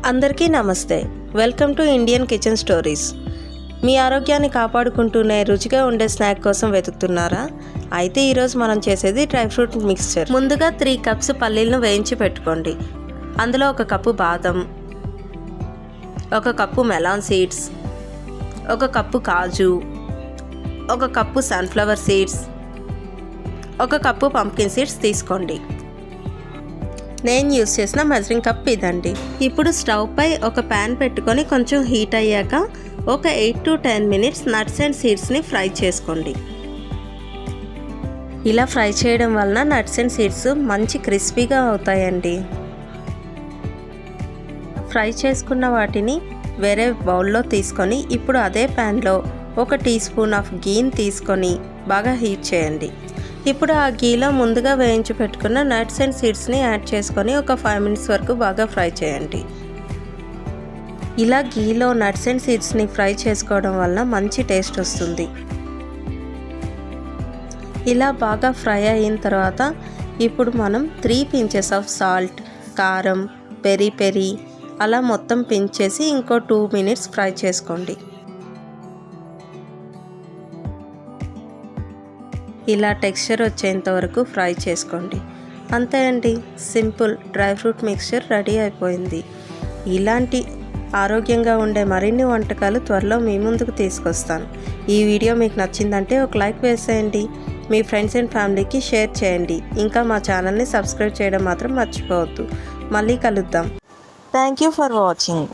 అందరికీ నమస్తే. Welcome to Indian kitchen stories. మీ ఆరోగ్యాన్ని కాపాడుకుంటూనే రుచిగా ఉండే స్నాక్ కోసం వెతుకుతున్నారా? అయితే ఈరోజు మనం చేసేది డ్రై ఫ్రూట్ మిక్స్చర్. ముందుగా 3 కప్స్ పల్లీలను వేయించి పెట్టుకోండి. అందులో 1 కప్పు బాదం, 1 కప్పు మెలాన్ సీడ్స్, 1 కప్పు కాజు, 1 cup sunflower seeds, 1 cup pumpkin seeds తీసుకోండి. నేను యూస్ చేసిన మెజరింగ్ కప్ ఇదండి. ఇప్పుడు స్టవ్ పై ఒక ప్యాన్ పెట్టుకొని కొంచెం హీట్ అయ్యాక ఒక 8 to 10 మినిట్స్ నట్స్ అండ్ సీడ్స్ని ఫ్రై చేసుకోండి. ఇలా ఫ్రై చేయడం వలన నట్స్ అండ్ సీడ్స్ మంచి క్రిస్పీగా అవుతాయండి. ఫ్రై చేసుకున్న వాటిని వేరే బౌల్లో తీసుకొని ఇప్పుడు అదే ప్యాన్లో 1 టీ స్పూన్ ఆఫ్ గీని తీసుకొని బాగా హీట్ చేయండి. ఇప్పుడు ఆ గీలో ముందుగా వేయించి పెట్టుకున్న నట్స్ అండ్ సీడ్స్ని యాడ్ చేసుకొని ఒక 5 మినిట్స్ వరకు బాగా ఫ్రై చేయండి. ఇలా గీలో నట్స్ అండ్ సీడ్స్ని ఫ్రై చేసుకోవడం వల్ల మంచి టేస్ట్ వస్తుంది. ఇలా బాగా ఫ్రై అయిన తర్వాత ఇప్పుడు మనం 3 pinches ఆఫ్ సాల్ట్, కారం, పెరి పెరి అలా మొత్తం పించ్ చేసి ఇంకో 2 మినిట్స్ ఫ్రై చేసుకోండి. ఇలా టెక్స్చర్ వచ్చేంత వరకు ఫ్రై చేసుకోండి. అంతే అండి, simple dry fruit mixture ready అయిపోయింది. ఇలాంటి ఆరోగ్యంగా ఉండే మరిన్ని వంటకాలు త్వరలో మీ ముందుకు తీసుకొస్తాను. ఈ వీడియో మీకు నచ్చిందంటే ఒక లైక్ వేసేయండి. మీ ఫ్రెండ్స్ అండ్ ఫ్యామిలీకి షేర్ చేయండి. ఇంకా మా ఛానల్ని సబ్స్క్రైబ్ చేయడం మాత్రం మర్చిపోవద్దు. మళ్ళీ కలుద్దాం. Thank you for watching.